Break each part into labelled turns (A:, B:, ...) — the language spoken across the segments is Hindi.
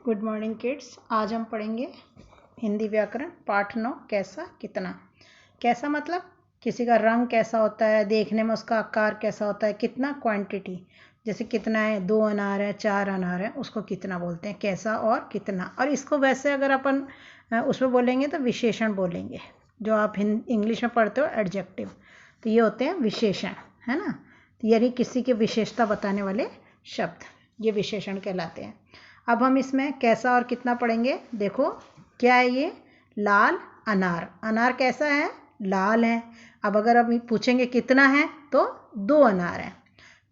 A: Good morning kids. आज हम पढ़ेंगे हिंदी व्याकरण पाठ 9 कैसा कितना। कैसा मतलब किसी का रंग कैसा होता है, देखने में उसका आकार कैसा होता है। कितना क्वांटिटी, जैसे कितना है 2 अनार है 4 अनार है, उसको कितना बोलते हैं, कैसा और कितना। और इसको वैसे अगर अपन उसमें बोलेंगे तो विशेषण बोलेंगे, जो आप इंग्लिश में पढ़ते हो एडजेक्टिव, तो ये होते हैं विशेषण, है ना। तो यानी किसी की विशेषता बताने वाले शब्द ये विशेषण कहलाते हैं। अब हम इसमें कैसा और कितना पढ़ेंगे। देखो क्या है ये, लाल अनार। अनार कैसा है, लाल है। अब अगर हम पूछेंगे कितना है तो 2 अनार है।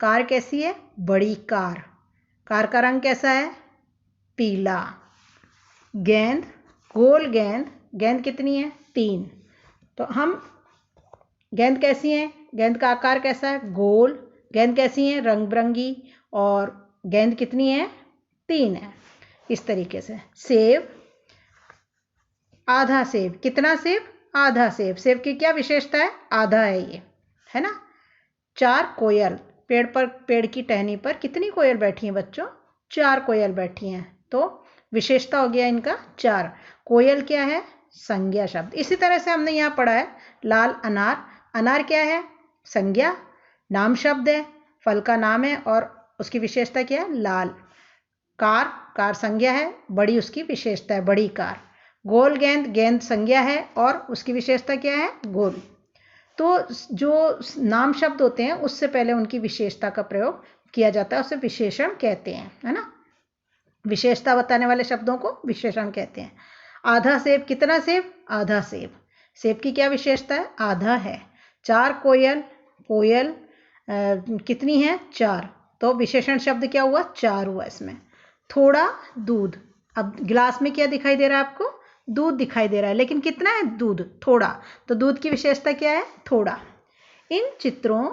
A: कार कैसी है, बड़ी कार। कार का रंग कैसा है, पीला। गेंद, गोल गेंद। गेंद कितनी है, 3। तो हम गेंद कैसी है, गेंद का आकार कैसा है, गोल। गेंद कैसी है, रंग बिरंगी। और गेंद कितनी है, 3 है। इस तरीके से सेब, आधा सेब। कितना सेब, आधा सेब। सेब की क्या विशेषता है, आधा है ये, है ना। 4 कोयल। पेड़ की टहनी पर कितनी कोयल बैठी हैं बच्चों, 4 कोयल बैठी हैं। तो विशेषता हो गया इनका 4। कोयल क्या है, संज्ञा शब्द। इसी तरह से हमने यहाँ पढ़ा है लाल अनार। अनार क्या है, संज्ञा। नाम शब्द है, फल का नाम है और उसकी विशेषता क्या है, लाल। कार, कार संज्ञा है, बड़ी उसकी विशेषता है, बड़ी कार। गोल गेंद, गेंद संज्ञा है और उसकी विशेषता क्या है, गोल। तो जो नाम शब्द होते हैं उससे पहले उनकी विशेषता का प्रयोग किया जाता है, उसे विशेषण कहते हैं, है ना। विशेषता बताने वाले शब्दों को विशेषण कहते हैं। आधा सेब, कितना सेब, आधा सेब। सेब की क्या विशेषता है, आधा है। 4 कोयल, कोयल कितनी है, 4। तो विशेषण शब्द क्या हुआ, 4 हुआ इसमें। थोड़ा दूध। अब गिलास में क्या दिखाई दे रहा है आपको, दूध दिखाई दे रहा है, लेकिन कितना है, दूध थोड़ा। तो दूध की विशेषता क्या है, थोड़ा। इन चित्रों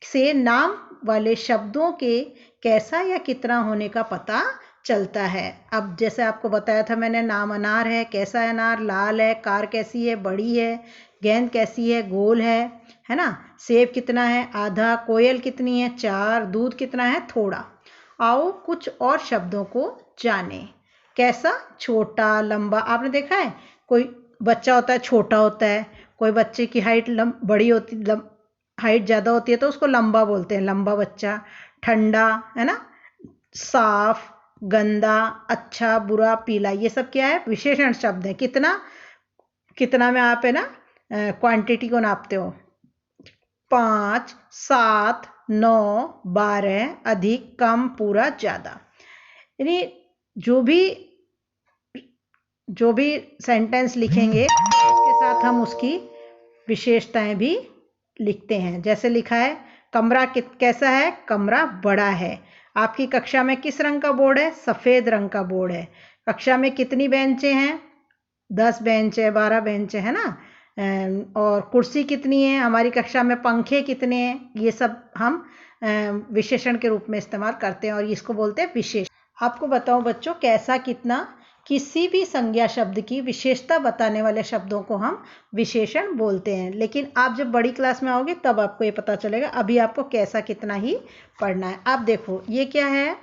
A: से नाम वाले शब्दों के कैसा या कितना होने का पता चलता है। अब जैसे आपको बताया था मैंने, नाम अनार है, कैसा अनार, लाल है। कार कैसी है, बड़ी है। गेंद कैसी है, गोल है ना। सेब कितना है, आधा। कोयल कितनी है, 4। दूध कितना है, थोड़ा। आओ कुछ और शब्दों को जाने। कैसा, छोटा, लंबा। आपने देखा है कोई बच्चा होता है छोटा होता है, कोई बच्चे की हाइट बड़ी होती, हाइट ज़्यादा होती है तो उसको लंबा बोलते हैं, लंबा बच्चा। ठंडा, है ना। साफ, गंदा, अच्छा, बुरा, पीला, ये सब क्या है, विशेषण शब्द है। कितना, कितना में आप है ना क्वांटिटी को नापते हो। 5, 7, 9, 12, अधिक, कम, पूरा, ज़्यादा। यानी जो भी सेंटेंस लिखेंगे उसके साथ हम उसकी विशेषताएं भी लिखते हैं। जैसे लिखा है कमरा कैसा है, कमरा बड़ा है। आपकी कक्षा में किस रंग का बोर्ड है, सफ़ेद रंग का बोर्ड है। कक्षा में कितनी बेंचें हैं, 10 बेंच है, 12 बेंच है ना। और कुर्सी कितनी है, हमारी कक्षा में पंखे कितने हैं। ये सब हम विशेषण के रूप में इस्तेमाल करते हैं और इसको बोलते हैं विशेष। आपको बताऊं बच्चों, कैसा कितना, किसी भी संज्ञा शब्द की विशेषता बताने वाले शब्दों को हम विशेषण बोलते हैं। लेकिन आप जब बड़ी क्लास में आओगे तब आपको ये पता चलेगा, अभी आपको कैसा कितना ही पढ़ना है। आप देखो ये क्या है,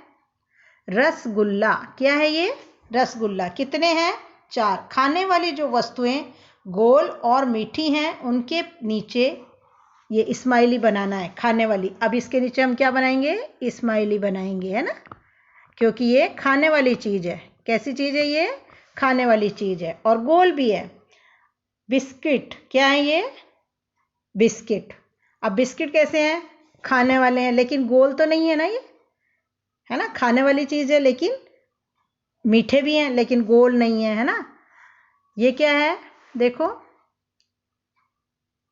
A: रसगुल्ला। क्या है ये, रसगुल्ला। कितने हैं, 4। खाने वाली जो वस्तुएं गोल और मीठी हैं उनके नीचे ये स्माइली बनाना है, खाने वाली। अब इसके नीचे हम क्या बनाएंगे, स्माइली बनाएंगे, है ना, क्योंकि ये खाने वाली चीज़ है। कैसी चीज़ है ये, खाने वाली चीज़ है और गोल भी है। बिस्किट, क्या है ये, बिस्किट। अब बिस्किट कैसे हैं, खाने वाले हैं, लेकिन गोल तो नहीं है ना ये, है ना। खाने वाली चीज़ है लेकिन मीठे भी हैं, लेकिन गोल नहीं है ना। ये क्या है, देखो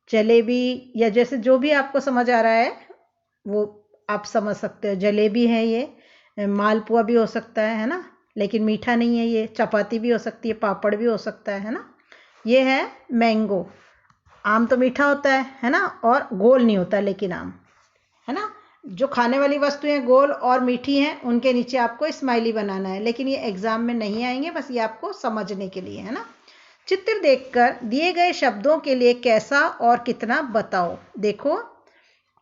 A: जलेबी, या जैसे जो भी आपको समझ आ रहा है वो आप समझ सकते हो। जलेबी है ये, मालपुआ भी हो सकता है ना, लेकिन मीठा नहीं है ये। चपाती भी हो सकती है, पापड़ भी हो सकता है ना। ये है मैंगो। आम तो मीठा होता है ना, और गोल नहीं होता लेकिन आम, है ना। जो खाने वाली वस्तुएं गोल और मीठी हैं उनके नीचे आपको स्माइली बनाना है, लेकिन ये एग्जाम में नहीं आएंगे, बस ये आपको समझने के लिए, है ना। चित्र देखकर दिए गए शब्दों के लिए कैसा और कितना बताओ। देखो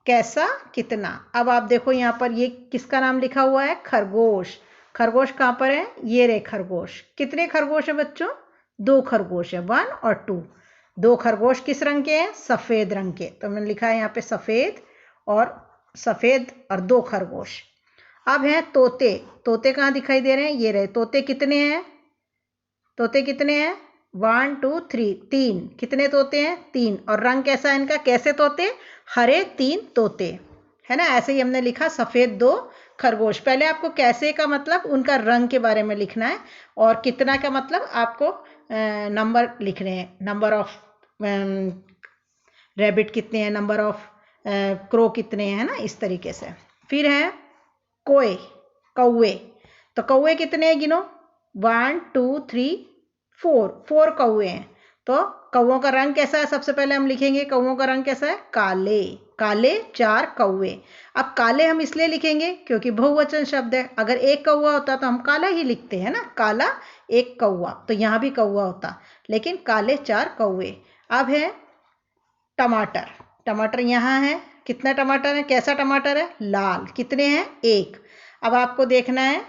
A: कैसा कितना। अब आप देखो यहाँ पर ये किसका नाम लिखा हुआ है, खरगोश। खरगोश कहाँ पर है? ये रहे खरगोश। कितने खरगोश है बच्चों? 2 खरगोश है, 1 और 2। 2 खरगोश किस रंग के हैं? सफेद रंग के। तो मैंने लिखा है यहाँ पे सफेद और 2 खरगोश। अब है तोते। तोते कहाँ दिखाई दे रहे हैं? ये रहे तोते। कितने हैं? तोते कितने हैं? 1 2 3, 3। कितने तोते हैं? 3। और रंग कैसा है इनका? कैसे तोते? हरे 3 तोते, है ना। ऐसे ही हमने लिखा सफेद 2 खरगोश। पहले आपको कैसे का मतलब उनका रंग के बारे में लिखना है, और कितना का मतलब आपको नंबर लिखने हैं। नंबर ऑफ रैबिट कितने हैं, नंबर ऑफ क्रो कितने हैं, है ना, इस तरीके से। फिर है कोए, कौवे। तो कौवे कितने हैं गिनो? 1 2 3 4, 4 कौवे हैं। तो कौवों का रंग कैसा है? सबसे पहले हम लिखेंगे कौवों का रंग कैसा है? काले। काले 4 कौवे। अब काले हम इसलिए लिखेंगे क्योंकि बहुवचन शब्द है। अगर एक कौवा होता तो हम काला ही लिखते हैं ना, काला एक कौवा। तो यहाँ भी कौवा होता, लेकिन काले 4 कौवे। अब है टमाटर। टमाटर यहाँ है। कितना टमाटर है? कैसा टमाटर है? लाल। कितने हैं? 1। अब आपको देखना है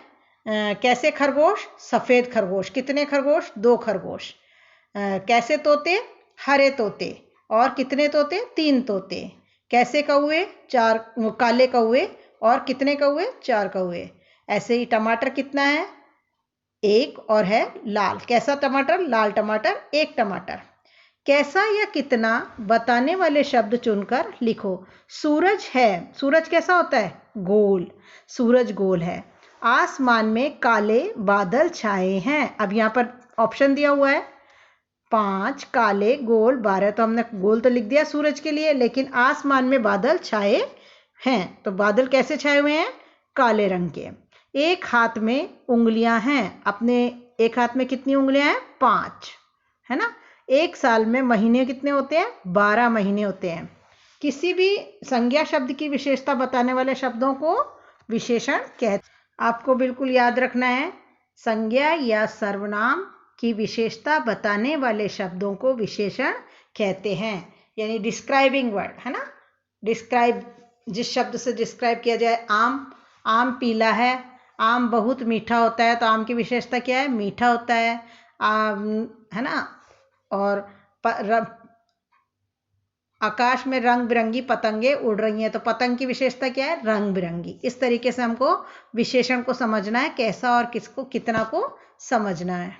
A: कैसे खरगोश? सफेद खरगोश। कितने खरगोश? 2 खरगोश। कैसे तोते? हरे तोते। और कितने तोते? 3 तोते। कैसे कौवे? 4 काले कौवे। और कितने कौवे? 4 कौवे। ऐसे ही टमाटर कितना है? 1 और है लाल। कैसा टमाटर? लाल टमाटर। 1 टमाटर। कैसा या कितना बताने वाले शब्द चुनकर लिखो। सूरज है। सूरज कैसा होता है? गोल। सूरज गोल है। आसमान में काले बादल छाए हैं। अब यहाँ पर ऑप्शन दिया हुआ है 5 काले गोल 12। तो हमने गोल तो लिख दिया सूरज के लिए, लेकिन आसमान में बादल छाए हैं। तो बादल कैसे छाए हुए हैं? काले रंग के। एक हाथ में उंगलियां हैं। अपने एक हाथ में कितनी उंगलियां हैं? 5, है ना। एक साल में महीने कितने होते हैं? 12 महीने होते हैं। किसी भी संज्ञा शब्द की विशेषता बताने वाले शब्दों को विशेषण कहते। आपको बिल्कुल याद रखना है, संज्ञा या सर्वनाम की विशेषता बताने वाले शब्दों को विशेषण कहते हैं, यानी डिस्क्राइबिंग वर्ड, है ना। डिस्क्राइब, जिस शब्द से डिस्क्राइब किया जाए। आम, आम पीला है। आम बहुत मीठा होता है। तो आम की विशेषता क्या है? मीठा होता है। है ना। और आकाश में रंग बिरंगी पतंगे उड़ रही हैं। तो पतंग की विशेषता क्या है? रंग बिरंगी। इस तरीके से हमको विशेषण को समझना है, कैसा और किसको कितना को समझना है।